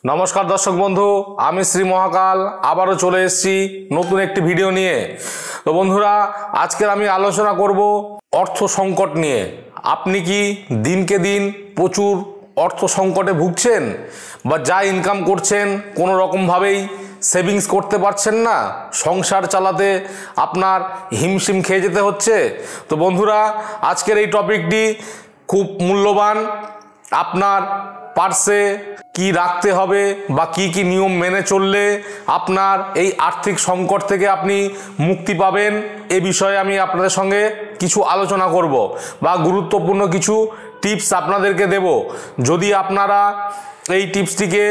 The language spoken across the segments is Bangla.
नमस्कार दर्शक बंधु आमी श्री महाकाल आबारो चले एसेছি नतून एक भिडियो निये। तो बंधुरा आजकेर आमी आलोचना करब अर्थ संकट निये। आपनी कि दिन के दिन प्रचुर अर्थ संकटे भुगছেন বা যা ইনকাম করছেন কোনো রকম ভাবেই সেভিংস করতে পারছেন না, সংসার চালাতে আপনার হিমশিম খেয়ে যেতে হচ্ছে। তো বন্ধুরা আজকের এই টপিকটি খুব মূল্যবান। আপনার পার্সে কি রাখতে হবে বা কি নিয়ম মেনে চললে আপনার এই আর্থিক সংকট থেকে আপনি মুক্তি পাবেন, এই বিষয়ে আমি আপনাদের সঙ্গে কিছু আলোচনা করব বা গুরুত্বপূর্ণ কিছু টিপস আপনাদেরকে দেব। যদি আপনারা এই টিপসটিকে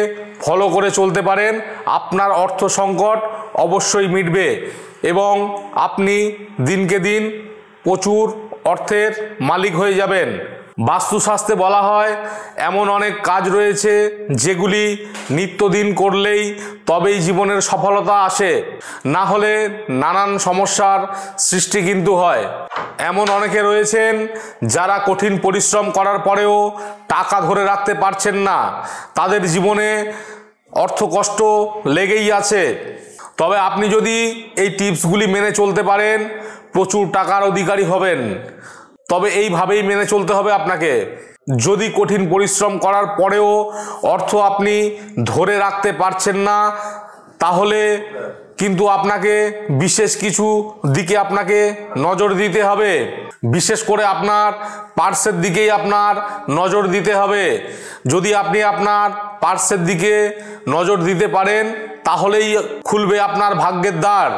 ফলো করে চলতে পারেন আপনার অর্থ সংকট অবশ্যই মিটবে এবং আপনি দিনকে দিন প্রচুর অর্থের মালিক হয়ে যাবেন। বাস্তুশাস্ত্রে বলা হয় এমন অনেক কাজ রয়েছে যেগুলি নিত্যদিন করলেই তবেই জীবনের সফলতা আসে, না হলে নানান সমস্যার সৃষ্টি কিন্তু হয়। এমন অনেকে রয়েছেন যারা কঠিন পরিশ্রম করার পরেও টাকা ধরে রাখতে পারছেন না, তাদের জীবনে অর্থ কষ্ট লেগেই আছে। তবে আপনি যদি এই টিপসগুলি মেনে চলতে পারেন প্রচুর টাকার অধিকারী হবেন। তবে এইভাবেই মেনে চলতে হবে আপনাকে। যদি কঠিন পরিশ্রম করার পরেও অর্থ আপনি ধরে রাখতে পারছেন না, তাহলে কিন্তু আপনাকে বিশেষ কিছু দিকে আপনাকে নজর দিতে হবে। বিশেষ করে আপনার পার্সের দিকেই আপনার নজর দিতে হবে। যদি আপনি আপনার পার্সের দিকে নজর দিতে পারেন তাহলেই খুলবে আপনার ভাগ্যের দ্বার।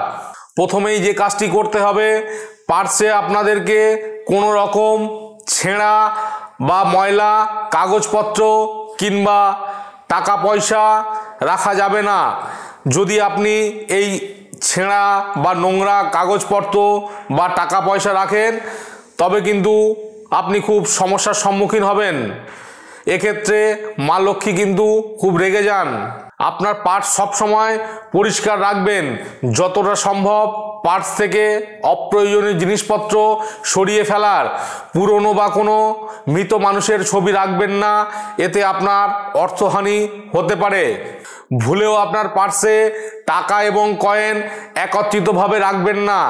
প্রথমেই যে কাজটি করতে হবে, পার্সে আপনাদেরকে কোনো রকম ছেঁড়া বা ময়লা কাগজপত্র কিংবা টাকা পয়সা রাখা যাবে না। যদি আপনি এই ছেঁড়া বা নোংরা কাগজপত্র বা টাকা পয়সা রাখেন তবে কিন্তু আপনি খুব সমস্যার সম্মুখীন হবেন। এক্ষেত্রে মা লক্ষ্মী কিন্তু খুব রেগে যান। আপনার পার্স সবসময় পরিষ্কার রাখবেন। যতটা সম্ভব পার্স থেকে অপ্রয়োজনীয় জিনিসপত্র সরিয়ে ফেলার। পুরনো বা কোনো মৃত মানুষের ছবি রাখবেন না, এতে আপনার অর্থহানি হতে পারে। ভুলেও আপনার পার্সে টাকা এবং কয়েন একত্রিতভাবে রাখবেন না।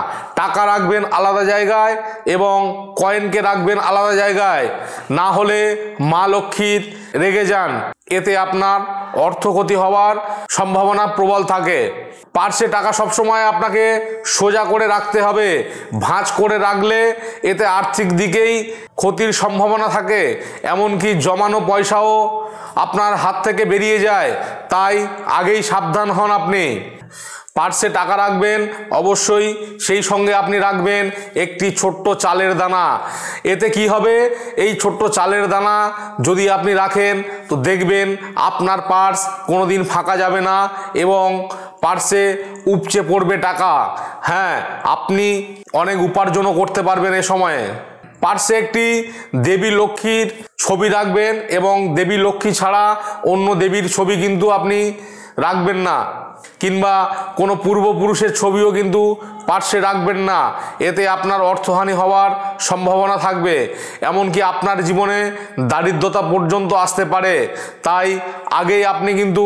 টাকা রাখবেন আলাদা জায়গায় এবং কয়েনকে রাখবেন আলাদা জায়গায়, না হলে মা লক্ষ্মীর রেগে যান। এতে আপনার অর্থক্ষতি হওয়ার সম্ভাবনা প্রবল থাকে। পার্সে টাকা সবসময় আপনাকে সোজা করে রাখতে হবে। ভাঁজ করে রাখলে এতে আর্থিক দিকেই ক্ষতির সম্ভাবনা থাকে, এমনকি জমানো পয়সাও আপনার হাত থেকে বেরিয়ে যায়। তাই আগেই সাবধান হন আপনি। পার্সে টাকা রাখবেন অবশ্যই সেই সঙ্গে আপনি রাখবেন একটি ছোট্ট চালের দানা। এতে কি হবে, এই ছোট্ট চালের দানা যদি আপনি রাখেন তো দেখবেন আপনার পার্স কোনোদিন ফাঁকা যাবে না এবং পার্সে উপচে পড়বে টাকা। হ্যাঁ, আপনি অনেক উপার্জনও করতে পারবেন এ সময়ে। পার্সে একটি দেবী লক্ষ্মীর ছবি রাখবেন এবং দেবী লক্ষ্মী ছাড়া অন্য দেবীর ছবি কিন্তু আপনি রাখবেন না, কিংবা কোনো পূর্বপুরুষের ছবিও কিন্তু পার্সে রাখবেন না। এতে আপনার অর্থহানি হওয়ার সম্ভাবনা থাকবে, এমনকি আপনার জীবনে দারিদ্রতা পর্যন্ত আসতে পারে। তাই আগেই আপনি কিন্তু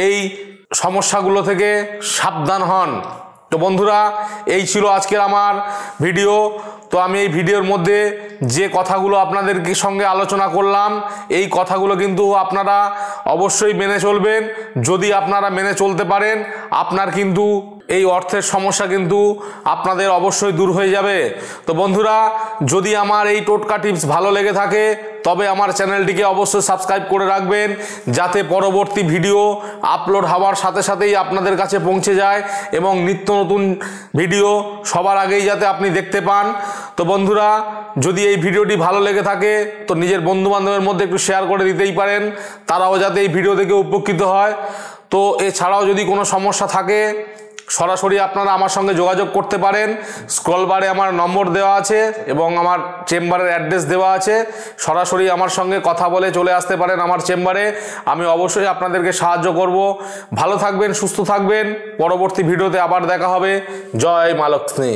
এই সমস্যাগুলো থেকে সাবধান হন। তো বন্ধুরা এই ছিল আজকের আমার ভিডিও। তো আমি এই ভিডিওর মধ্যে যে কথাগুলো আপনাদের সঙ্গে আলোচনা করলাম এই কথাগুলো কিন্তু আপনারা অবশ্যই মেনে চলবেন। যদি আপনারা মেনে চলতে পারেন আপনার কিন্তু এই অর্থের সমস্যা কিন্তু আপনাদের অবশ্যই দূর হয়ে যাবে। তো বন্ধুরা যদি আমার এই টোটকা টিপস ভালো লেগে থাকে তবে আমার চ্যানেলটিকে অবশ্যই সাবস্ক্রাইব করে রাখবেন, যাতে পরবর্তী ভিডিও আপলোড হওয়ার সাথে সাথেই আপনাদের কাছে পৌঁছে যায় এবং নিত্য নতুন ভিডিও সবার আগেই যাতে আপনি দেখতে পান। তো বন্ধুরা যদি এই ভিডিওটি ভালো লেগে থাকে তো নিজের বন্ধুবান্ধবের মধ্যে একটু শেয়ার করে দিতেই পারেন, তারাও যাতে এই ভিডিও থেকে উপকৃত হয়। তো এছাড়াও যদি কোনো সমস্যা থাকে সরাসরি আপনারা আমার সঙ্গে যোগাযোগ করতে পারেন। স্ক্রল বারে আমার নম্বর দেওয়া আছে এবং আমার চেম্বারের অ্যাড্রেস দেওয়া আছে। সরাসরি আমার সঙ্গে কথা বলে চলে আসতে পারেন আমার চেম্বারে। আমি অবশ্যই আপনাদেরকে সাহায্য করব। ভালো থাকবেন, সুস্থ থাকবেন। পরবর্তী ভিডিওতে আবার দেখা হবে। জয় মা লক্ষ্মী।